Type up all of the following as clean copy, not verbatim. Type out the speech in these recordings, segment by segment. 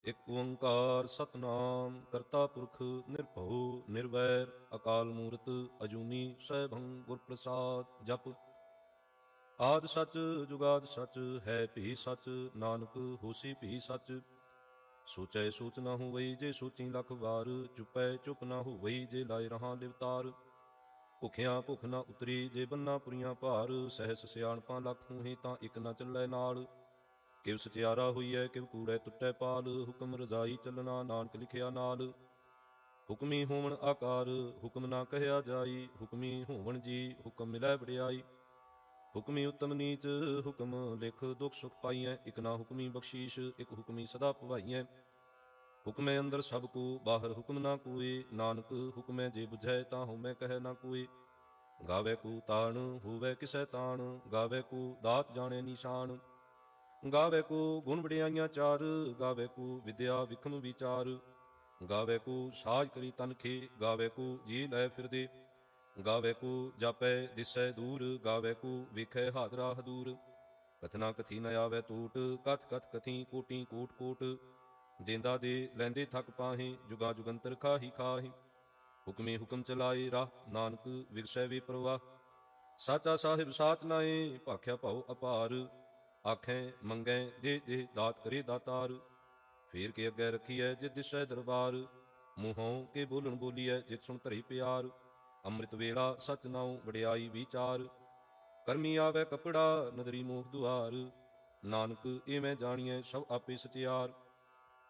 ਇਕ ਓੰਕਾਰ ਸਤਨਾਮ ਕਰਤਾ ਪੁਰਖ ਨਿਰਭਉ ਨਿਰਵੈਰ ਅਕਾਲ ਮੂਰਤ ਅਜੂਨੀ ਸੈਭੰ ਗੁਰ ਪ੍ਰਸਾਦ। ਜਪ ਆਦਿ ਸਚ ਜੁਗਾਦਿ ਸਚ ਹੈ ਭੀ ਸਚ, ਨਾਨਕ ਹੋਸੀ ਭੀ ਸਚ। ਸੋਚੈ ਸੋਚ ਨਾ ਹੋਵਈ ਜੇ ਸੋਚੀ ਲੱਖ ਵਾਰ, ਚੁਪੈ ਚੁਪ ਨਾ ਹੋਵਈ ਜੇ ਲਾਇ ਰਹਾ ਲਿਵਤਾਰ। ਭੁਖਿਆ ਭੁਖ ਨਾ ਉਤਰੀ ਜੇ ਬੰਨਾ ਪੁਰੀਆਂ ਭਾਰ, ਸਹਿਸ ਸਿਆਣਪਾਂ ਲੱਖ ਹੋਹੀ ਤਾਂ ਇਕ ਨਾ ਚੱਲੈ ਨਾਲ। ਕਿਵ ਸਚਿਆਰਾ ਹੋਈਐ ਕਿਵ ਕੂੜੈ ਟੁੱਟੈ ਪਾਲ, ਹੁਕਮ ਰਜ਼ਾਈ ਚੱਲਣਾ ਨਾਨਕ ਲਿਖਿਆ ਨਾਲ। ਹੁਕਮੀ ਹੋਵਣ ਆਕਾਰ ਹੁਕਮ ਨਾ ਕਹਿਆ ਜਾਈ, ਹੁਕਮੀ ਹੋਵਣ ਜੀ ਹੁਕਮ ਮਿਲੈ ਵਡਿਆਈ। ਹੁਕਮੀ ਉਤਮ ਨੀਚ ਹੁਕਮ ਲਿਖ ਦੁਖ ਸੁਖ ਪਾਈਐ, ਇਕ ਨਾ ਹੁਕਮੀ ਬਖਸ਼ੀਸ਼ ਇਕ ਹੁਕਮੀ ਸਦਾ ਭਵਾਈਐ। ਹੁਕਮੈ ਅੰਦਰ ਸਭ ਕੋ ਬਾਹਰ ਹੁਕਮ ਨਾ ਕੋਏ, ਨਾਨਕ ਹੁਕਮੈ ਜੇ ਬੁਝੈ ਤਾਂ ਹਉਮੈ ਕਹਿ ਨਾ ਕੋਏ। ਗਾਵੇ ਕੋ ਤਾਣ ਹੋਵੇ ਕਿਸੈ ਤਾਣ, ਗਾਵੇ ਕੋ ਦਾਤ ਜਾਣੈ ਨਿਸ਼ਾਨ। ਗਾਵੇ ਕੋ ਗੁਣ ਵਡਿਆਈਆਂ ਚਾਰ, ਗਾਵੇ ਕੋ ਵਿਦਿਆ ਵਿਖਮ ਵਿਚਾਰ। ਗਾਵੇ ਕੋ ਸਾਜ ਕਰੀ ਤਨਖੇ, ਗਾਵੇ ਕੋ ਜੀ ਲੈ ਫਿਰਦੇ। ਗਾਵੇ ਕੋ ਜਾਪੈ ਦਿਸੈ ਦੂਰ, ਗਾਵੇ ਕੋ ਵੇਖੈ ਹਾਦਰਾ ਹਦੂਰ। ਕਥਨਾ ਕਥੀ ਨ ਆਵੈ ਟੂਟ, ਕਥ ਕਥ ਕਥੀ ਕੋਟੀ ਕੋਟ ਕੋਟ। ਦੇਂਦਾ ਦੇ ਲੈਂਦੇ ਥਕ ਪਾਹੇ, ਜੁਗਾ ਜੁਗੰਤਰ ਖਾਹੀ ਖਾਹੇ। ਹੁਕਮੇ ਹੁਕਮ ਚਲਾਏ ਰਾਹ, ਨਾਨਕ ਵਿਗਸੈ ਵੇ ਪ੍ਰਵਾਹ। ਸਾਚਾ ਸਾਹਿਬ ਸਾਚ ਨਾਏ, ਭਾਖਿਆ ਭਉ ਅਪਾਰ। ਆਖੈ ਮੰਗੈ ਦੇ ਦੇ ਦਾਤ ਕਰੇ ਦਾਤਾਰ। ਫੇਰ ਕੇ ਅੱਗੇ ਰਖੀਐ ਜਿਤ ਦਿਸੈ ਦਰਬਾਰ, ਮੂੰਹੋਂ ਕੇ ਬੋਲਣ ਬੋਲੀਐ ਜਿਤ ਸੁਣ ਧਰੇ ਪਿਆਰ। ਅੰਮ੍ਰਿਤ ਵੇਲਾ ਸਚ ਨਾਉ ਵਡਿਆਈ ਵਿਚਾਰ, ਕਰਮੀ ਆਵੈ ਕਪੜਾ ਨਦਰੀ ਮੋਖ ਦੁਆਰ। ਨਾਨਕ ਇਹ ਮੈਂ ਜਾਣੀਐ ਸਭ ਆਪੇ ਸਚਿਆਰ,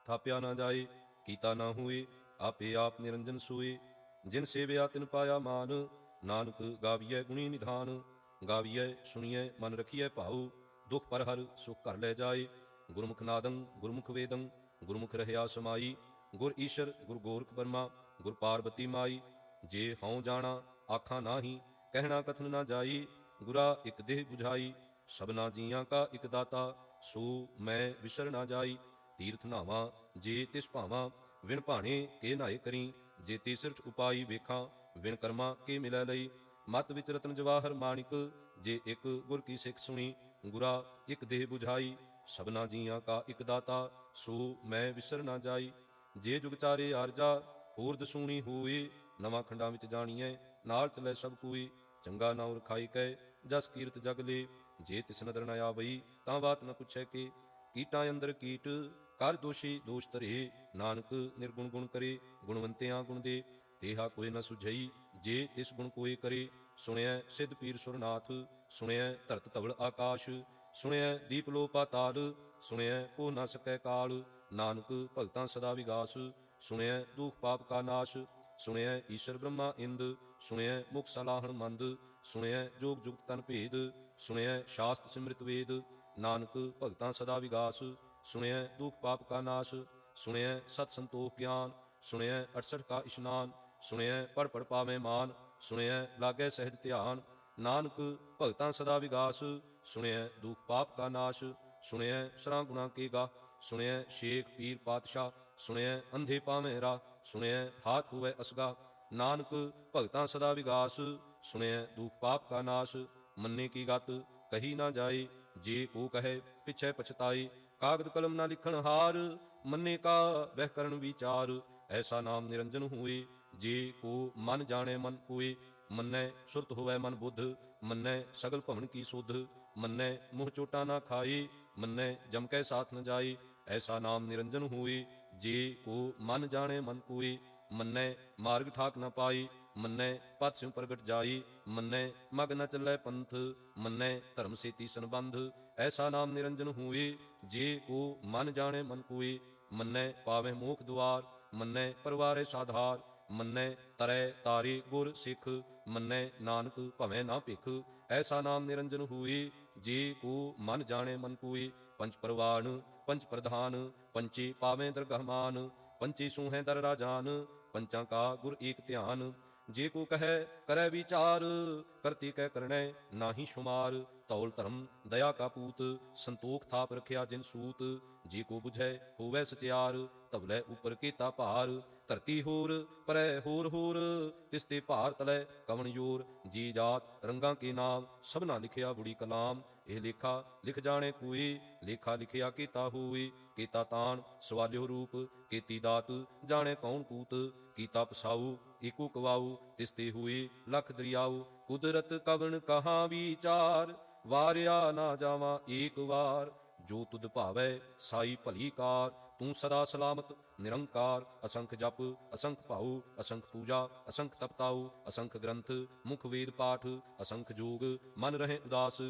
ਥਾਪਿਆ ਨਾ ਜਾਏ ਕੀਤਾ ਨਾ ਹੋਏ, ਆਪੇ ਆਪ ਨਿਰੰਜਨ ਸੋਏ। ਜਿਨ ਸੇਵਿਆ ਤਿਨ ਪਾਇਆ ਮਾਨ, ਨਾਨਕ ਗਾਵੀਐ ਗੁਣੀ ਨਿਧਾਨ। ਗਾਵੀਐ ਸੁਣੀਐ ਮਨ ਰਖੀਐ ਭਾਉ, ਦੁਖ ਪਰ ਹਰ ਸੁਖ ਘਰ ਲੈ ਜਾਏ। ਗੁਰਮੁਖ ਨਾਦੰ ਗੁਰਮੁਖ ਵੇਦੰ, ਗੁਰਮੁਖ ਰਹਿਆ ਸਮਾਈ। ਗੁਰ ਈਸ਼ਰ ਗੁਰ ਗੋਰਖ ਬਰਮਾ, ਗੁਰ ਪਾਰਬਤੀ ਮਾਈ। ਜੇ ਹਉ ਜਾਣਾ ਆਖਾਂ ਨਾਹੀ, ਕਹਿਣਾ ਕਥਨ ਨਾ ਜਾਈ। ਗੁਰਾ ਇਕ ਦੇਹ ਬੁਝਾਈ, ਸਭਨਾ ਜੀਆਂ ਕਾ ਇਕ ਦਾਤਾ। ਸੋ ਮੈਂ ਵਿਸਰ ਨਾ ਜਾਈ, ਤੀਰਥ ਨਾਵਾਂ ਜੇ ਤਿਸ ਭਾਵਾਂ। ਵਿਣ ਭਾਣੇ ਕੇ ਨਾਏ ਕਰੀ, ਜੇ ਤੇ ਸਿਰਠ ਉਪਾਈ ਵੇਖਾਂ। ਵਿਣ ਕਰਮਾਂ ਕੇ ਮਿਲੈ ਲਈ, ਮਤ ਵਿੱਚ ਰਤਨ ਜਵਾਹਰ ਮਾਣਿਕ। ਜੇ ਇਕ ਗੁਰ ਕੀ ਸਿੱਖ ਸੁਣੀ, ਗੁਰਾ ਇਕ ਦੇਹ ਬੁਝਾਈ। ਸਭਨਾ ਜੀਆਂ ਕਾ ਇਕ ਦਾਤਾ, ਸੋ ਮੈਂ ਵਿਸਰ ਨਾ ਜਾਈ। ਜੇ ਜੁਗ ਚਾਰੇ ਆਰਜਾ ਹੋਰ ਦਸੂਣੀ ਹੋਏ, ਨਵਾਂ ਖੰਡਾਂ ਵਿੱਚ ਜਾਣੀਐ ਨਾਲ ਚੱਲੈ ਸਭ ਕੋਈ। ਚੰਗਾ ਨਾਉ ਰਖਾਈ ਕੈ ਜਸ ਕੀਰਤ ਜਗ ਲੇ, ਜੇ ਤਿਸ ਨਦਰ ਨ ਆਵਈ ਤਾਂ ਬਾਤ ਨ ਪੁੱਛੈ ਕੇ। ਕੀਟਾਂ ਅੰਦਰ ਕੀਟ ਕਰ ਦੋਸ਼ੀ ਦੋਸ਼ ਧਰੇ, ਨਾਨਕ ਨਿਰਗੁਣ ਗੁਣ ਕਰੇ ਗੁਣਵੰਤਿਆਂ ਗੁਣ ਦੇ। ਤੇਹਾ ਕੋਈ ਨ ਸੁਝਈ ਜੇ ਤਿਸ ਗੁਣ ਕੋਈ ਕਰੇ, ਸੁਣਿਐ ਸਿੱਧ ਪੀਰ ਸੁਰਨਾਥ, ਸੁਣਿਐ ਧਰਤ ਧਵਲ ਆਕਾਸ਼। ਸੁਣਿਐ ਦੀਪ ਲੋ ਪਾਤਾਲ, ਸੁਣਿਐ ਕੋ ਨ ਸਕੈ ਕਾਲ। ਨਾਨਕ ਭਗਤਾਂ ਸਦਾ ਵਿਗਾਸ, ਸੁਣਿਐ ਦੁਖ ਪਾਪ ਕਾ ਨਾਸ਼। ਸੁਣਿਐ ਈਸ਼ਰ ਬ੍ਰਹਮਾ ਇੰਦ, ਸੁਣਿਐ ਮੁਖ ਸਲਾਹਣ ਮੰਦ। ਸੁਣਿਐ ਜੋਗ ਜੁਗਤ ਤਨ ਭੇਦ, ਸੁਣਿਐ ਸ਼ਾਸਤ ਸਿਮ੍ਰਿਤ ਵੇਦ। ਨਾਨਕ ਭਗਤਾਂ ਸਦਾ ਵਿਗਾਸ, ਸੁਣਿਐ ਦੁਖ ਪਾਪ ਕਾ ਨਾਸ਼। ਸੁਣਿਐ ਸਤ ਸੰਤੋਖ ਗਿਆਨ, ਸੁਣਿਐ 68 ਕਾ ਇਸ਼ਨਾਨ। ਸੁਣਿਐ ਪੜ ਪੜ ਪਾਵੇਂ ਮਾਨ, ਸੁਣਿਐ ਲਾਗੈ ਸਹਿਜ ਧਿਆਨ। ਨਾਨਕ ਭਗਤਾਂ ਸਦਾ ਵਿਗਾਸ, ਸੁਣਿਐ ਦੁਖ ਪਾਪ ਕਾ ਨਾਸ਼। ਸੁਣਿਐ ਸਰਾਂ ਗੁਣਾ ਕੇ ਗਾ, ਸੁਣਿਐ ਸ਼ੇਖ ਪੀਰ ਪਾਤਸ਼ਾਹ। ਸੁਣਿਐ ਅੰਧੇ ਪਾਵੇਂ ਰਾਹ, ਸੁਣਿਐ ਹਾਥ ਹੋਵੈ ਅਸਗਾ। ਨਾਨਕ ਭਗਤਾਂ ਸਦਾ ਵਿਗਾਸ, ਸੁਣਿਐ ਦੁਖ ਪਾਪ ਕਾ ਨਾਸ਼। ਮੰਨੇ ਕੀ ਗਤ ਕਹੀ ਨਾ ਜਾਏ, ਜੇ ਕੋ ਕਹੈ ਪਿਛੈ ਪਛਤਾਏ। ਕਾਗਦ ਕਲਮ ਨਾ ਲਿਖਣ ਹਾਰ, ਮੰਨੇ ਕਾ ਵਹਿ ਕਰਨ ਵਿਚਾਰ। ਐਸਾ ਨਾਮ ਨਿਰੰਜਨ ਹੋਏ, ਜੇ ਕੋ ਮਨ ਜਾਣੈ ਮਨ ਕੋਏ। ਮੰਨੈ ਸੁਰਤ ਹੋਵੈ ਮਨ ਬੁੱਧ, ਮੰਨੈ ਸਗਲ ਭਵਨ ਕੀ ਸੁਧ। ਮੰਨੈ ਮੁਹ ਚੋਟਾ ਨਾ ਖਾਏ, ਮੰਨੈ ਜਮ ਕੈ ਸਾਥ ਨ ਜਾਏ। ਐਸਾ ਨਾਮ ਨਿਰੰਜਨ ਹੋਏ, ਜੇ ਕੋ ਮਨ ਜਾਣੈ ਮਨ ਕੋਏ। ਮੰਨੈ ਮਾਰਗ ਠਾਕ ਨ ਪਾਈ, ਮੰਨੈ ਪਦ ਸਿਉ ਪ੍ਰਗਟ ਜਾਈ। ਮੰਨੈ ਮਗ ਨ ਚੱਲੈ ਪੰਥ, ਮੰਨੈ ਧਰਮ ਸੇਤੀ ਸੰਬੰਧ। ਐਸਾ ਨਾਮ ਨਿਰੰਜਨ ਹੋਏ, ਜੇ ਕੋ ਮਨ ਜਾਣੈ ਮਨ ਕੋਏ। ਮੰਨੈ ਪਾਵੈ ਮੋਖ ਦੁਆਰ, ਮੰਨੈ ਪਰਵਾਰੈ ਸਾਧਾਰ। ਮੰਨੈ ਤਰੈ ਤਾਰੇ ਗੁਰ ਸਿੱਖ, ਮੰਨੈ ਨਾਨਕ ਭਵੈ ਨਾ ਭਿਖ। ਐਸਾ ਨਾਮ ਨਿਰੰਜਨ ਹੋਏ, ਜੇ ਕੋ ਮਨ ਜਾਣੈ ਮਨ ਕੋਏ। ਪੰਚ ਪਰਵਾਨ ਪੰਚ ਪ੍ਰਧਾਨ, ਪੰਚੇ ਪਾਵੇਂ ਦਰਗਹ ਮਾਨ। ਪੰਚੇ ਸੂਹੈ ਦਰ ਰਾਜਾਨ, ਪੰਚਾਂ ਕਾ ਗੁਰ ਏਕ ਧਿਆਨ। ਜੇ ਕੋ ਕਹੈ ਕਰੈ ਵਿਚਾਰ, ਕਰਤੇ ਕੈ ਕਰਣੈ ਨਾਹੀ ਸ਼ੁਮਾਰ। ਧੌਲ ਧਰਮ ਦਇਆ ਕਾ ਪੂਤ, ਸੰਤੋਖ ਥਾਪ ਰਖਿਆ ਜਿਨ ਸੂਤ। ਜੇ ਕੋ ਬੁਝੈ ਹੋਵੈ ਸਚਿਆਰ, ਧਵਲੇ ਉਪਰ ਕੀਤਾ ਭਾਰ। ਧਰਤੀ ਹੋਰ ਪਰੈ ਹੋਰ ਹੋਰ, ਤਿਸ ਤੇ ਭਾਰ ਤਲੈ ਕਵਣ ਜੋਰ। ਜੀ ਜਾਤ ਰੰਗਾਂ ਕੇ ਨਾਮ, ਸਭਨਾ ਲਿਖਿਆ ਬੁੜੀ ਕਲਾਮ। ਇਹ ਲੇਖਾ ਲਿਖ ਜਾਣੈ ਕੋਏ, ਲੇਖਾ ਲਿਖਿਆ ਕੀਤਾ ਹੋਏ। ਕੀਤਾ ਤਾਣ ਸਵਾਲਿਓ ਰੂਪ ਕੀਤੀ ਦਾਤ ਜਾਣੇ ਕੌਣ ਕੂਤ ਕੀਤਾ ਪਸਾਉ ਏਕੋ ਕਵਾਉ ਤਿਸਤੇ ਹੋਏ ਲਖ ਦਰਿਆਉ ਕੁਦਰਤ ਕਵਣ ਕਹਾ ਵਿਚਾਰ ਵਾਰਿਆ ਨਾ ਜਾਵਾਂ ਏਕ ਵਾਰ ਜੋ ਤੁਧ ਭਾਵੈ ਸਾਈ ਭਲੀ ਕਾਰ ਤੂੰ ਸਦਾ ਸਲਾਮਤ ਨਿਰੰਕਾਰ ਅਸੰਖ ਜਪ ਅਸੰਖ ਭਾਉ ਅਸੰਖ ਪੂਜਾ ਅਸੰਖ ਤਪਤਾਉ ਅਸੰਖ ਗ੍ਰੰਥ ਮੁਖ ਵੇਦ ਪਾਠ ਅਸੰਖ ਜੋਗ ਮਨ ਰਹੇ ਉਦਾਸ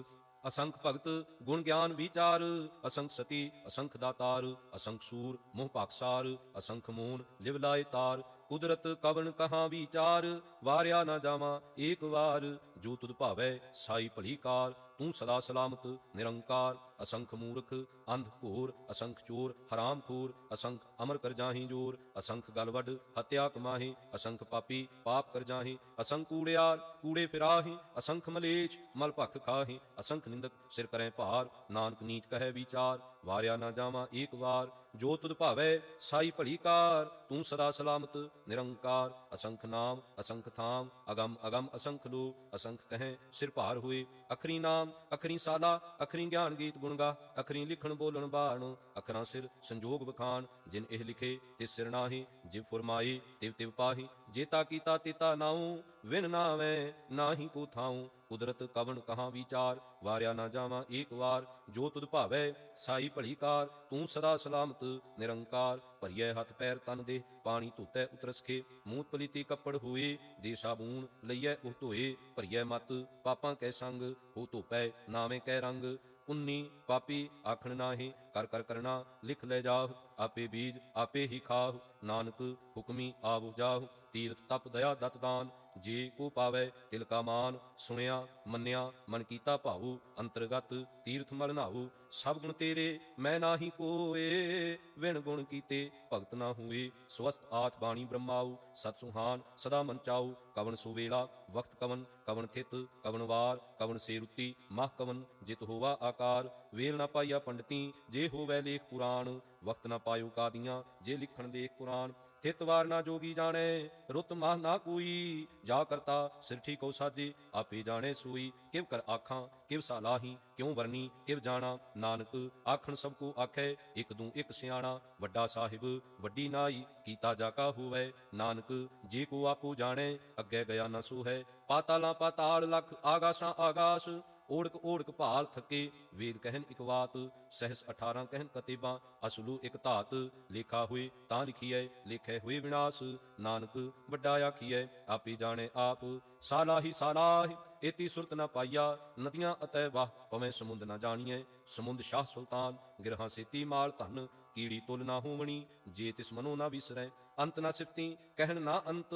ਅਸੰਖ ਭਗਤ ਗੁਣ ਗਿਆਨ ਵਿਚਾਰ ਅਸੰਖ ਸਤੀ ਅਸੰਖ ਦਾਤਾਰ ਅਸੰਖ ਸੂਰ ਮੋਹ ਪਾਕਸਾਰ ਅਸੰਖ ਮੂਨ ਲਿਵ ਲਾਏ ਤਾਰ ਕੁਦਰਤ ਕਵਣ ਕਹਾ ਵਿਚਾਰ ਵਾਰਿਆ ਨਾ ਜਾਵਾਂ ਏਕ ਵਾਰ ਜੋ ਤੁਧ ਭਾਵੈ ਸਾਈ ਭਲੀ ਕਾਰ ਤੂੰ ਸਦਾ ਸਲਾਮਤ ਨਿਰੰਕਾਰ ਅਸੰਖ ਮੂਰਖ ਅੰਧ ਘੋਰ ਅਸੰਖ ਚੋਰ ਹਰਾਮ ਖੋਰ ਅਸੰਖ ਅਮਰ ਕਰ ਜਾਹੀਂ ਜੋਰ ਅਸੰਖ ਗਲਵਡ ਹਤਿਆ ਕਮਾਹੀ ਅਸੰਖ ਪਾਪੀ ਪਾਪ ਕਰ ਜਾਹੀਂ ਅਸੰਖ ਕੂੜਿਆਰ ਕੂੜੇ ਫਿਰਾਹੀ ਅਸੰਖ ਮਲੇਛ ਮਲ ਭਖ ਖਾਹੀ ਅਸੰਖ ਨਿੰਦਕ ਸਿਰ ਕਰੈ ਭਾਰ ਨਾਨਕ ਨੀਚ ਕਹੈ ਵਿਚਾਰ ਵਾਰਿਆ ਨਾ ਜਾਵਾਂ ਏਕ ਵਾਰ ਜੋ ਤੁਧ ਭਾਵੈ ਸਾਈ ਭਲੀ ਕਾਰ ਤੂੰ ਸਦਾ ਸਲਾਮਤ ਨਿਰੰਕਾਰ ਅਸੰਖ ਨਾਮ ਅਸੰਖ ਥਾਮ ਅਗਮ ਅਗਮ ਅਸੰਖ ਲੋ ਅਸੰਖ ਕਹੈ ਸਿਰ ਭਾਰ ਹੋਏ ਅਖਰੀ ਨਾਮ ਅਖਰੀ ਸਾਲਾ ਅਖਰੀ ਗਿਆਨ ਗੀਤ ਗੁਣਗਾ ਅਖਰੀ ਲਿਖਣ ਬੋਲਣ ਬਾਣ ਅਖਰਾਂ ਸਿਰ ਸੰਜੋਗ ਵਖਾਣ ਜਿਨ ਇਹ ਲਿਖੇ ਤਿਸ ਸਿਰ ਨਾਹੀ ਜਿਵ ਫੁਰਮਾਈ ਤਿਵ ਤਿਵ ਪਾਹੀ ਜੇਤਾ ਕੀਤਾ ਤੇਤਾ ਨਾਉ ਵਿਨ ਨਾਵੇਂ ਨਾਹੀ ਕੋ ਥਾਉ ਕੁਦਰਤ ਕਵਣ ਕਹਾ ਵਿਚਾਰ ਵਾਰਿਆ ਨਾ ਜਾਵਾਂ ਏਕ ਵਾਰ ਜੋ ਤੁਧ ਭਾਵੈ ਸਾਈ ਭਲੀ ਕਾਰ ਤੂੰ ਸਦਾ ਸਲਾਮਤ ਨਿਰੰਕਾਰ ਭਰੀਐ ਹੱਥ ਪੈਰ ਤਨ ਦੇ ਪਾਣੀ ਧੋਤੈ ਉਤਰਸਖੇ ਮੂੰਹ ਪਲੀਤੀ ਕੱਪੜ ਹੋਏ ਦੇ ਸਾਬੂਨ ਲਈਐ ਉਹ ਧੋਏ ਭਰੀਐ ਮਤ ਪਾਪਾਂ ਕੈ ਸੰਗ ਹੋ ਧੋਪੈ ਨਾਵੇਂ ਕੈ ਰੰਗ ਪੁੰਨੀ ਪਾਪੀ ਆਖਣ ਨਾਹੀ ਕਰ ਕਰ ਕਰਨਾ ਲਿਖ ਲੈ ਜਾਹੁ ਆਪੇ ਬੀਜ ਆਪੇ ਹੀ ਖਾਹੁ ਨਾਨਕ ਹੁਕਮੀ ਆਵ ਜਾਹੁ ਤੀਰਥ ਤਪ ਦਇਆ ਦਤ ਦਾਨ ਜੇ ਕੋ ਪਾਵੈ ਤਿਲ ਕਾ ਮਾਨ ਸੁਣਿਆ ਮੰਨਿਆ ਮਨ ਕੀਤਾ ਭਾਉ ਅੰਤਰਗਤ ਤੀਰਥ ਮਲ ਨਾਉ ਸਭ ਗੁਣ ਤੇਰੇ ਮੈਂ ਨਾਹੀ ਕੋਏ ਵਿਣ ਗੁਣ ਕੀਤੇ ਭਗਤ ਨਾ ਹੋਏ ਸਵਸਤ ਆਠ ਬਾਣੀ ਬ੍ਰਹਮਾਉ ਸਤ ਸੁਹਾਨ ਸਦਾ ਮਨ ਚਾਉ ਕਵਨ ਸੁਵੇਲਾ ਵਕਤ ਕਵਨ ਕਵਨ ਥਿਤ ਕਵਨ ਵਾਰ ਕਵਨ ਸੇ ਰੁੱਤੀ ਮਾਹ ਕਵਨ ਜਿਤ ਹੋਵਾ ਆਕਾਰ ਵੇਲ ਨਾ ਪਾਈਆ ਪੰਡਤੀ ਜੇ ਹੋਵੈ ਲੇਖ ਪੁਰਾਣ ਵਕਤ ਨਾ ਪਾਇਓ ਕਾਦੀਆਂ ਜੇ ਲਿਖਣ ਦੇਖ ਕੁਰਾਨ ਥਿਤ ਵਾਰ ਨਾ ਜੋਗੀ ਜਾਣੇ ਰੁੱਤ ਮਾਹ ਨਾ ਕੋਈ ਜਾ ਕਰਤਾ ਸਿਰਠੀ ਕੋ ਸਾਜੇ ਆਪੇ ਜਾਣੇ ਸੂਈ ਕਿਵ ਕਰ ਆਖਾਂ ਕਿਵ ਸਾਲਾਹੀ ਕਿਉ ਵਰਨੀ ਕਿਵ ਜਾਣਾ ਨਾਨਕ ਆਖਣ ਸਭ ਕੋ ਆਖੈ ਇਕ ਦੂ ਇਕ ਸਿਆਣਾ ਵੱਡਾ ਸਾਹਿਬ ਵੱਡੀ ਨਾਈ ਕੀਤਾ ਜਾ ਕਾ ਹੋਵੈ ਨਾਨਕ ਜੇ ਕੋ ਆਪੋ ਜਾਣੇ ਅੱਗੇ ਗਿਆ ਨਾ ਸੋ ਹੈ ਪਾਤਾਲਾਂ ਪਾਤਾਲ ਲਖ ਆਗਾਸਾਂ ਆਗਾਸ ਓੜਕ ਓੜਕ ਭਾਲ ਥਕੇ ਵੇਦ ਕਹਿਨ ਇਕ ਵਾਤ ਸਹਿਸ 18 ਕਹਿਨ ਕਤੇਬਾਂ ਅਸਲੂ ਇਕ ਧਾਤ ਲੇਖਾ ਹੋਏ ਤਾਂ ਲਿਖੀਐ ਲੇਖੈ ਹੋਏ ਵਿਨਾਸ਼ ਨਾਨਕ ਵੱਡਾ ਆਖੀਐ ਆਪੇ ਜਾਣੇ ਆਪ ਸਾਲਾਹੀ ਸਾਲਾਹੀ ਏਤੀ ਸੁਰਤ ਨਾ ਪਾਈਆ ਨਦੀਆਂ ਅਤੈ ਵਾਹ ਪਵੇਂ ਸਮੁੰਦ ਨਾ ਜਾਣੀਐ ਸਮੁੰਦ ਸ਼ਾਹ ਸੁਲਤਾਨ ਗਿਰਹਾਂ ਸੇਤੀ ਮਾਲ ਧਨ ਕੀੜੀ ਤੁਲ ਨਾ ਹੋਵਣੀ ਜੇ ਤਿਸ ਮਨੋ ਨਾ ਵਿਸਰੈ ਅੰਤ ਨਾ ਸਿਫਤੀ ਕਹਿਣ ਨਾ ਅੰਤ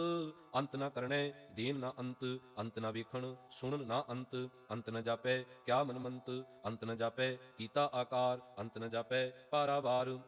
ਅੰਤ ਨਾ ਕਰਣੈ ਦੇਨ ਨਾ ਅੰਤ ਅੰਤ ਨਾ ਵੇਖਣ ਸੁਣਨ ਨਾ ਅੰਤ ਅੰਤ ਨ ਜਾਪੈ ਕਿਆ ਮਨਮੰਤ ਅੰਤ ਨ ਜਾਪੈ ਕੀਤਾ ਆਕਾਰ ਅੰਤ ਨ ਜਾਪੈ ਪਾਰਾਵਾਰ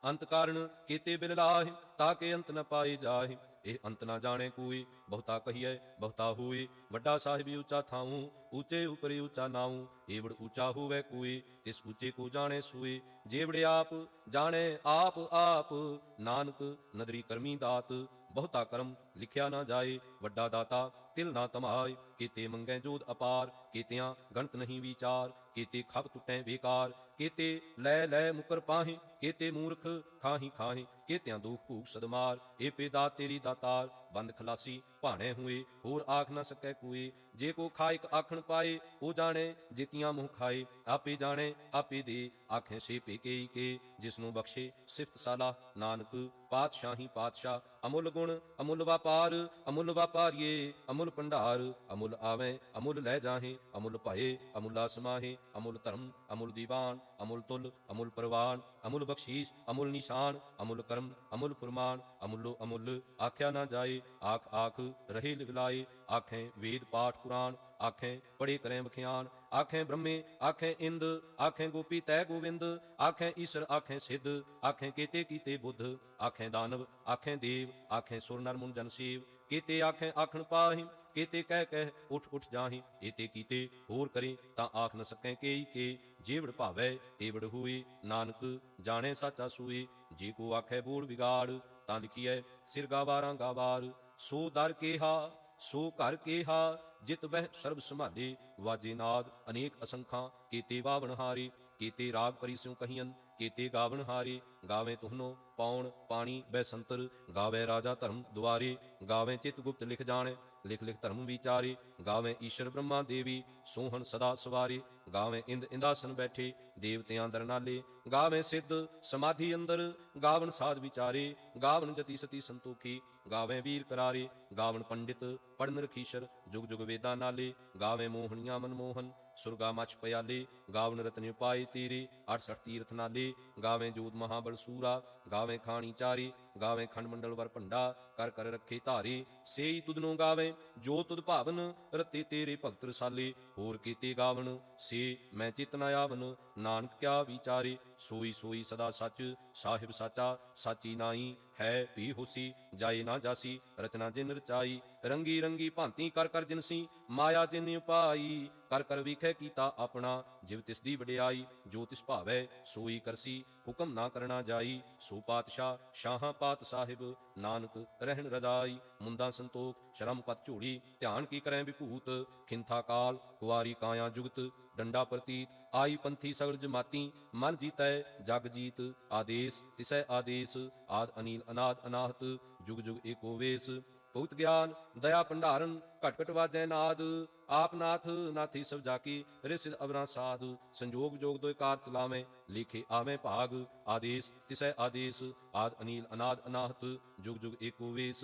ਅੰਤ ਕਾਰਨ ਕੀਤੇ ਬਿਲ ਲਾਹਿ ਤਾਕੇ ਅੰਤ ਨ ਪਾਏ ਜਾਹਿ ਇਹ ਅੰਤ ਨਾ ਜਾਣੇ ਕੋਈ ਬਹੁਤਾ ਕਹੀਐ ਬਹੁਤਾ ਹੋਏ ਵੱਡਾ ਸਾਹਿਬ ਉੱਚਾ ਥਾਉ ਉੱਚੇ ਉਪਰਿ ਉੱਚਾ ਨਾਉ ਏਵੜ ਉੱਚਾ ਹੋਵੇ ਕੋਈ ਤਿਸ ਉੱਚੇ ਕੋ ਜਾਣੇ ਸੋਏ ਜੇਵੜ ਆਪ ਜਾਣੇ ਆਪ ਆਪ ਨਾਨਕ ਨਦਰੀ ਕਰਮੀ ਦਾਤ ਬਹੁਤਾ ਕਰਮ ਲਿਖਿਆ ਨਾ ਜਾਏ ਵੱਡਾ ਦਾਤਾ ਤਿਲ ਨਾ ਤਮਾਏ ਕੀਤੇ ਮੰਗੈ ਜੋਦ ਅਪਾਰ ਕੀਤਿਆਂ ਗਣਤ ਨਹੀਂ ਵਿਚਾਰ ਕੀਤੇ ਖਪ ਟੁੱਟੈ ਬੇਕਾਰ ਕੀਤੇ ਲੈ ਲੈ ਮੁਕਰ ਪਾਹੇ ਕੀਤੇ ਮੂਰਖ ਖਾਹੀ ਖਾਹੇ ਕੀਤਿਆਂ ਦੁਖ ਭੂਖ ਸਦਮਾਰ ਏ ਪੇਦਾ ਤੇਰੀ ਦਾਤਾਰ ਬੰਦ ਖਲਾਸੀ ਭਾਣੇ ਹੋਏ ਹੋਰ ਆਖ ਨਾ ਸਕੈ ਕੋਈ ਜੇ ਕੋ ਖਾਇਕ ਆਖਣ ਪਾਏ ਉਹ ਜਾਣੇ ਜਿਤੀਆਂ ਮੂੰਹ ਖਾਏ ਆਪੇ ਜਾਣੇ ਆਪੇ ਦੇ ਆਖੇ ਸੇ ਪੇਕੇ ਕੇ ਜਿਸ ਨੂੰ ਬਖਸ਼ੇ ਸਿਫਤ ਸਾਲਾ ਨਾਨਕ ਪਾਤਸ਼ਾਹੀ ਪਾਤਸ਼ਾਹ ਅਮੁੱਲ ਗੁਣ ਅਮੁੱਲ ਵਪਾਰ ਅਮੁੱਲ ਵਪਾਰੀਏ ਅਮੁੱਲ ਭੰਡਾਰ ਅਮੁੱਲ ਆਵੇਂ ਅਮੁੱਲ ਲੈ ਜਾਹੇ ਅਮੁੱਲ ਭਾਏ ਅਮੁੱਲਾ ਸਮਾਹੇ ਅਮੁੱਲ ਧਰਮ ਅਮੁੱਲ ਦੀਵਾਨ ਅਮੁੱਲ ਤੁਲ ਅਮੁੱਲ ਪ੍ਰਵਾਨ ਅਮੁੱਲ ਬਖਸ਼ੀਸ਼ ਅਮੁੱਲ ਨਿਸ਼ਾਨ ਅਮੁੱਲ ਕਰਮ ਅਮੁੱਲ ਫੁਰਮਾਨ ਅਮੁੱਲੋ ਅਮੁੱਲ ਆਖਿਆ ਨਾ ਜਾਏ ਆਖ ਆਖ ਰਹੇ ਲਿਵਲਾਏ ਆਖੇ ਵੇਦ ਪਾਠ ਕੁਰਾਨ ਆਖੇ ਪੜੇ ਕਰੇ ਵਖਿਆਨ ਆਖੇ ਬ੍ਰਹਮੇ ਆਖੇ ਇੰਦ ਆਖੇ ਗੋਪੀ ਤੈ ਗੋਵਿੰਦ ਆਖੇ ਈਸ਼ਰ ਆਖੇ ਸਿੱਧ ਆਖੇ ਕੀਤੇ ਕੀਤੇ ਬੁੱਧ ਆਖੇ ਦਾਨਵ ਆਖੇ ਦੇਵ ਆਖੇ ਸੁਰ ਨਰ ਮੁਨ ਜਨ ਸੇਵ ਕੀਤੇ ਆਖੇ ਆਖਣ ਪਾਹੀ ਕੀਤੇ ਕਹਿ ਕਹਿ ਉਠ ਉਠ ਜਾਹੀ ਏਤੇ ਕੀਤੇ ਹੋਰ ਕਰੇ ਤਾਂ ਆਖ ਨ ਸਕੈ ਕੇਈ ਕੇ ਜੇਵੜ ਭਾਵੈ ਤੇਵੜ ਹੋਏ ਨਾਨਕ ਜਾਣੇ ਸਾਚਾ ਸੂਏ ਜੇ ਕੋ ਆਖੇ ਬੋਲ ਵਿਗਾੜ ਤਾਂ ਲਿਖੀਐ ਸਿਰ ਗਾਵਾਰਾਂ ਗਾਵਾਰ ਸੋ ਦਰ ਕੇਹਾ ਸੋ ਘਰ ਕੇਹਾ ਜਿਤ ਬਹਿ ਸਰਬ ਸੰਭਾਲੇ ਵਾਜੇ ਨਾਦ ਅਨੇਕ ਅਸੰਖਾਂ ਕੀਤੇ ਵਾਵਣ ਹਾਰੇ ਕੀਤੇ ਰਾਗ ਪਰੀ ਸਿਉ ਕਹੀਆਂ ਕੀਤੇ ਗਾਵਨ ਹਾਰੇ, ਗਾਵੇ ਤੁਹਨੋ ਪੌਣ ਪਾਣੀ ਬੈਸੰਤਰ, ਗਾਵੇ ਰਾਜਾ ਧਰਮ ਦੁਆਰੇ, ਗਾਵੇ ਚਿਤ ਗੁਪਤ ਲਿਖ ਜਾਣੇ, ਲਿਖ ਲਿਖ ਧਰਮ ਵਿਚਾਰੇ, ਗਾਵੇ ਈਸ਼ਰ ਬ੍ਰਹਮਾ ਦੇਵੀ ਸੋਹਣ ਸਦਾ ਸਵਾਰੇ, ਗਾਵੇ ਇੰਦ ਇੰਦਾਸਨ ਬੈਠੇ ਦੇਵਤਿਆਂ ਦਰ ਨਾਲੇ, ਗਾਵੇ ਸਿੱਧ ਸਮਾਧੀ ਅੰਦਰ, ਗਾਵਨ ਸਾਧ ਵਿਚਾਰੇ, ਗਾਵਨ ਜਤੀ ਸਤੀ ਸੰਤੋਖੀ, ਗਾਵੇ ਵੀਰ ਕਰਾਰੇ, ਗਾਵਨ ਪੰਡਿਤ ਪੜਨ ਰਖੀਸ਼ਰ, ਜੁਗ ਜੁਗ ਵੇਦਾਂ ਨਾਲੇ, ਗਾਵੇ ਮੋਹਣੀਆਂ ਮਨਮੋਹਨ ਸੁਰਗਾ ਮਛ ਪਿਆਲੇ, ਗਾਵਨ ਰਤਨ ਉਪਾਏ ਤੇਰੇ 68 ਤੀਰਥ ਨਾਲੇ, ਗਾਵੇ ਜੋਤ ਮਹਾਬਲ ਸੂਰਾ, ਗਾਵੇ ਖਾਣੀ ਚਾਰੇ, ਗਾਵੇ ਖੰਡ ਮੰਡਲ ਵਰ ਭੰਡਾ, ਕਰ ਕਰ ਰੱਖੇ ਧਾਰੇ, ਸੇਈ ਤੁਧਨੋਂ ਗਾਵੇ ਜੋ ਤੁਧ ਭਾਵਨ, ਰਤੇ ਤੇਰੇ ਭਗਤ ਰਸਾਲੇ, ਹੋਰ ਕੀਤੇ ਗਾਵਨ ਸੇ ਮੈਂ ਚਿਤ ਨ ਆਵਨ, ਨਾਨਕ ਕਿਆ ਵਿਚਾਰੇ, ਸੋਈ ਸੋਈ ਸਦਾ ਸੱਚ, ਸਾਹਿਬ ਸਾਚਾ ਸਾਚੀ ਨਾਈ, ਹੈ ਵੀ ਹੋਸੀ ਜਾਏ ਨਾ ਜਾਸੀ, ਰਚਨਾ ਜਿਨ ਰਚਾਈ, ਰੰਗੀ ਰੰਗੀ ਭਾਂਤੀ ਕਰ ਕਰ ਜਿਨਸੀ, ਮਾਇਆ ਜਿਨ ਉਪਾਈ, ਕਰ ਕਰ ਵਿਖੇ ਕੀਤਾ ਆਪਣਾ, ਜਿਵ ਤਿਸ ਦੀ ਵਡਿਆਈ, ਜੋ ਤਿਸ ਭਾਵੈ ਸੋਈ ਕਰਸੀ, ਹੁਕਮ ਨਾ ਕਰਨਾ ਜਾਈ, ਸੋ ਪਾਤਸ਼ਾਹ ਸ਼ਾਹਾਂ ਪਾਤ ਸਾਹਿਬ, ਨਾਨਕ ਰਹਿਣ ਰਜਾਈ, ਮੁੰਦਾ ਸੰਤੋਖ ਸ਼ਰਮ ਪਤ ਝੋੜੀ, ਧਿਆਨ ਕੀ ਕਰੈ ਵਿਭੂਤ, ਖਿੰਥਾ ਕਾਲ ਕੁਆਰੀ ਕਾਇਆ ਜੁਗਤ, ਡੰਡਾ ਪ੍ਰਤੀਤ ਆਈ ਪੰਥੀ ਸਗਲ ਜਮਾਤੀ, ਮਨ ਜੀਤੈ ਜਗ ਜੀਤ, ਆਦੇਸ ਤਿਸੈ ਆਦੇਸ, ਆਦ ਅਨੀਲ ਅਨਾਦ ਅਨਾਹਤ, ਜੁਗ ਜੁਗ ਏਕੋ ਵੇਸ, ਬਹੁਤ ਗਿਆਨ ਦਇਆ ਭੰਡਾਰਨ, ਘਟ ਘਟ ਵਾਜੈ ਨਾਦ, ਆਪ ਨਾਥ ਨਾਥੀ ਸਭ ਜਾਕੀ, ਰਿਸਿਦ ਅਵਰਾਂ ਸਾਧ, ਸੰਜੋਗ ਜੋਗ ਦੋਇ ਕਾਰ ਚਲਾਵੇਂ, ਲਿਖੇ ਆਵੇਂ ਭਾਗ, ਆਦੇਸ ਤਿਸੈ ਆਦੇਸ, ਆਦ ਅਨੀਲ ਅਨਾਦ ਅਨਾਹਤ, ਜੁਗ ਜੁਗ ਏਕੋ ਵੇਸ,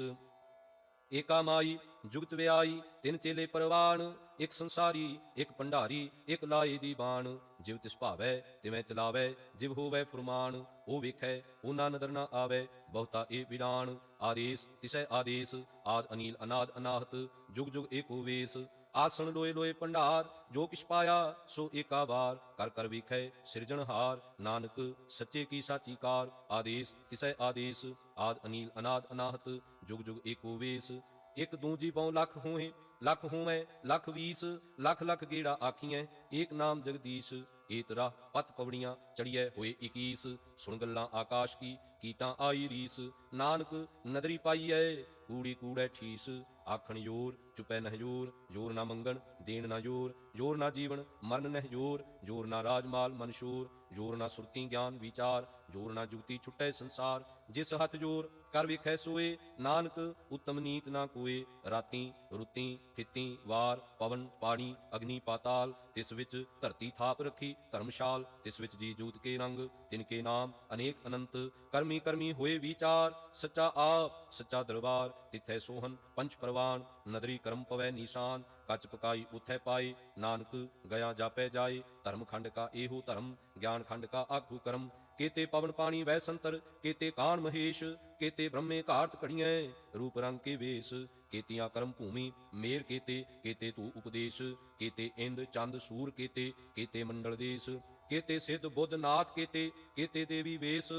ਏਕਾ ਮਾਈ ਜੁਗਤ ਵਿਆਈ, ਤਿੰਨ ਚੇਲੇ ਪਰਵਾਨ, ਇੱਕ ਸੰਸਾਰੀ ਇੱਕ ਭੰਡਾਰੀ, ਇੱਕ ਲਾਏ ਦੀ ਬਾਣ, ਜਿਵ ਤਿਸ ਭਾਵੈ ਤਿਵੇਂ ਚਲਾਵੈ, ਜਿਵ ਹੋਵੈ ਫੁਰਮਾਨ, ਉਹ ਵੇਖੈ ਉਹਨਾਂ ਨਦਰ ਨਾ ਆਵੈ, ਬਹੁਤਾ ਇਹ ਵਿਡਾਨ, ਆਦੇਸ ਤਿਸੈ ਆਦੇਸ, ਆਦ ਅਨੀਲ ਅਨਾਦ ਅਨਾਹਤ, ਜੁਗ ਜੁਗ ਏਕੋ ਵੇਸ, ਆਸਣ ਲੋਏ ਲੋਏ ਭੰਡਾਰ, ਜੋ ਕਿਛ ਪਾਇਆ ਸੋ ਏਕਾ ਵਾਰ, ਕਰ ਕਰ ਵੇਖੈ ਸਿਰਜਣਹਾਰ, ਨਾਨਕ ਸੱਚੇ ਕੀ ਸਾਚੀ ਕਾਰ, ਆਦੇਸ ਤਿਸੈ ਆਦੇਸ, ਆਦ ਅਨੀਲ ਅਨਾਦ ਅਨਾਹਤ, ਜੁਗ ਜੁਗ ਏਕੋ ਵੇਸ, ਇਕ ਦੂਜੀ ਪਉ ਲੱਖ ਹੋਏ, ਲੱਖ ਹੋਵੈ ਲੱਖ ਵੀਸ, ਲੱਖ ਲੱਖ ਗੇੜਾ ਆਖੀਐ, ਏਕ ਨਾਮ ਜਗਦੀਸ਼, ਏਤ ਰਾਹ ਪਤ ਪਵੜੀਆਂ ਚੜੀਐ ਹੋਏ 21, ਸੁਣ ਗੱਲਾਂ ਆਕਾਸ਼ ਕੀ ਕੀਟਾਂ ਆਈ ਰੀਸ, ਨਾਨਕ ਨਦਰੀ ਪਾਈਐ ਕੂੜੀ ਕੂੜੈ ਠੀਸ, ਆਖਣ ਜੋਰ ਚੁਪੈ ਨਹਿ ਜੋਰ, ਜੋਰ ਨਾ ਮੰਗਣ ਦੇਣ ਨਾ ਜੋਰ, ਜੋਰ ਨਾ ਜੀਵਨ ਮਰਨ ਨਹਿ ਜੋਰ, ਜੋਰ ਨਾ ਰਾਜਮਾਲ ਮਨ ਸ਼ੋਰ, ਜੋਰ ਨਾ ਸੁਰਤੀ ਗਿਆਨ ਵਿਚਾਰ, ਜੋਰ ਨਾ ਜੁਗਤੀ ਛੁਟੈ ਸੰਸਾਰ, ਜਿਸ ਹੱਥ ਜੋਰ ਕਰ ਵੇਖੈ ਸੋਏ, ਨਾਨਕ ਉਤਮ ਨੀਤ ਨਾ ਕੋਏ, ਰਾਤੀ ਰੁੱਤੀ ਥਿੱਤੀ ਵਾਰ ਪਵਨ ਪਾਣੀ ਅਗਨੀ ਪਾਤਾਲ, ਤਿਸ ਵਿੱਚ ਧਰਤੀ ਥਾਪ ਰੱਖੀ ਧਰਮਸ਼ਾਲ, ਤਿਸ ਵਿੱਚ ਜੀ ਜੂਤ ਕੇ ਰੰਗ, ਤਿਨ ਕੇ ਨਾਮ ਅਨੇਕ ਅਨੰਤ, ਕਰਮੀ ਕਰਮੀ ਹੋਏ ਵਿਚਾਰ, ਸੱਚਾ ਆਪ ਸੱਚਾ ਦਰਬਾਰ, ਤਿਥੈ ਸੋਹਨ ਪੰਚ ਪ੍ਰਵਾਨ, ਨਦਰੀ ਕਰਮ ਪਵੈ ਨੀਸਾਨ, ਕੱਚ ਪਕਾਈ ਉਥੈ ਪਾਏ, ਨਾਨਕ ਗਿਆ ਜਾਪੈ ਜਾਏ, ਧਰਮ ਖੰਡ ਕਾ ਇਹੋ ਧਰਮ, ਗਿਆਨ ਖੰਡ ਕਾ ਆਖੂ ਕਰਮ, केते पवन पानी वै संतर, केते कान महेश, केते ब्रह्मे घाट कड़ियैं, रूप रंग के वेश, केतियां कर्म भूमि मेर केते, केते तू उपदेश, केते इंद चंद सूर केते, केते मंडल देश, केते सिद्ध बुद्ध नाथ केते, केते देवी वेश,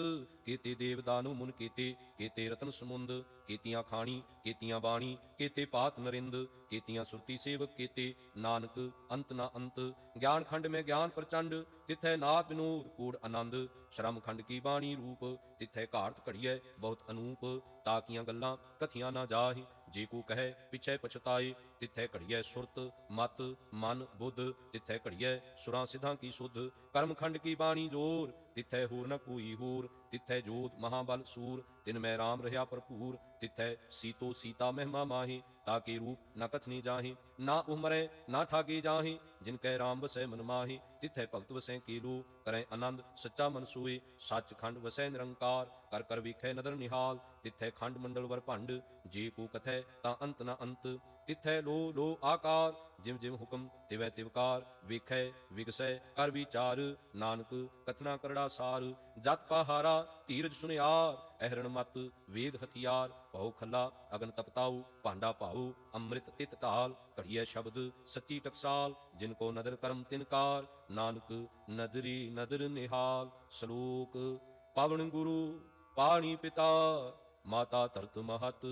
केते देव दानु मुन केते, केते रतन समुंद, केतियां खाणी केतियां बाणी, केते पात नरिंद, केतियां सुरती सेवक केते, नानक अंत ना अंत, ज्ञान खंड में ज्ञान प्रचंड, तिथै नाथ विनोद कूड़ आनंद, ਸ਼ਰਮ ਖੰਡ ਕੀ ਬਾਣੀ ਰੂਪ, ਤਿੱਥੈ ਘਾਟ ਘੜੀਐ ਬਹੁਤ ਅਨੂਪ, ਤਾਕੀਆਂ ਗੱਲਾਂ ਕਥੀਆਂ ਨਾ ਜਾਹੀ, ਜੇ ਕੋ ਕਹੈ ਪਿਛੈ ਪਛਤਾਏ, ਤਿੱਥੈ ਘੜੀਐ ਸੁਰਤ ਮਤ ਮਨ ਬੁੱਧ, ਤਿੱਥੈ ਘੜੀਐ ਸੁਰਾਂ ਸਿਧਾਂ ਕੀ ਸੁਧ, ਕਰਮ ਖੰਡ ਕੀ ਬਾਣੀ ਜੋਰ, ਤਿੱਥੈ ਹੋਰ ਨ ਕੋਈ ਹੋਰ, ਤਿੱਥੈ ਜੋਤ ਮਹਾਬਲ ਸੂਰ, ਤਿਨ ਮੈਂ ਰਾਮ ਰਹਾ ਭਰਪੂਰ, ਤਿੱਥੈ ਸੀਤੋ ਸੀਤਾ ਮਹਿਮਾ ਮਾਹੀ, ਤਾਕੇ ਰੂਪ ਨ ਕਥਨੀ ਜਾਹੀ, ਨਾ ਉਮਰੈ ਨਾ ਠਾਗੇ ਜਾਹੀ, ਜਿਨ ਕੈ ਰਾਮ ਵਸੈ ਮਨ ਮਾਹੀ, ਤਿੱਥੈ ਭਗਤ ਵਸੈ ਕੀਲੂ, ਕਰੈ ਆਨੰਦ ਸੱਚਾ ਮਨ ਸੋਏ, ਸੱਚ ਖੰਡ ਵਸੈ ਨਿਰੰਕਾਰ, ਕਰ ਕਰ ਵੇਖੈ ਨਦਰ ਨਿਹਾਲ, ਤਿੱਥੈ ਖੰਡ ਮੰਡਲ ਵਰ ਭੰਡ, ਜੇ ਕੋ ਕਥੈ ਤਾਂ ਅੰਤ ਨ ਅੰਤ, ਤਿੱਥੈ ਲੋ ਲੋ ਆਕਾਰ, ਜਿਵ ਜਿਵ ਹੁਕਮ ਤਿਵੈ ਤਿਵਕਾਰ, ਵੇਖੈ ਵਿਗਸੈ ਕਰ ਵਿਚਾਰ, ਨਾਨਕ ਕਥਨਾ ਕਰੜਾ ਸਾਰ, ਜਤ ਪਹਾਰਾ ਧੀਰਜ ਸੁਨਿਆਰ, ਅਹਰਣ ਮਤ ਵੇਦ ਹਥਿਆਰ, ਭਉ ਖੱਲਾ ਅਗਨ ਤਪਤਾਉ, ਭਾਂਡਾ ਭਾਉ ਅੰਮ੍ਰਿਤ ਤਿਤ ਢਾਲ, ਘੜੀਐ ਸ਼ਬਦ ਸੱਚੀ ਟਕਸਾਲ, ਜਿਨ ਕੋ ਨਦਰ ਕਰਮ ਤਿਨਕਾਰ, ਨਾਨਕ ਨਦਰੀ ਨਦਰ ਨਿਹਾਲ। ਸ਼ਲੋਕ ਪਵਨ ਗੁਰੂ ਪਾਣੀ ਪਿਤਾ, ਮਾਤਾ ਧਰਤ ਮਹਤ,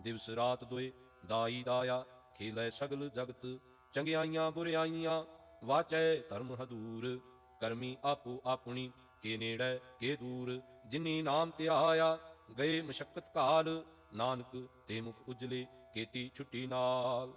ਦਿਵਸ ਰਾਤ ਦੁਇ ਦਾਈ ਦਾਇਆ, ਖੇਲੈ ਸਗਲ ਜਗਤ, ਚੰਗਿਆਈਆਂ ਬੁਰਿਆਈਆਂ ਵਾਚੈ ਧਰਮ ਹਦੂਰ, ਕਰਮੀ ਆਪੋ ਆਪਣੀ ਕੇ ਨੇੜੈ ਕੇ ਦੂਰ, ਜਿਨੀ ਨਾਮ ਧਿਆਇਆ ਗਏ ਮਸ਼ੱਕਤ ਕਾਲ, ਨਾਨਕ ਤੇ ਮੁਖ ਉਜਲੇ ਕੀਤੀ ਛੁੱਟੀ ਨਾਲ।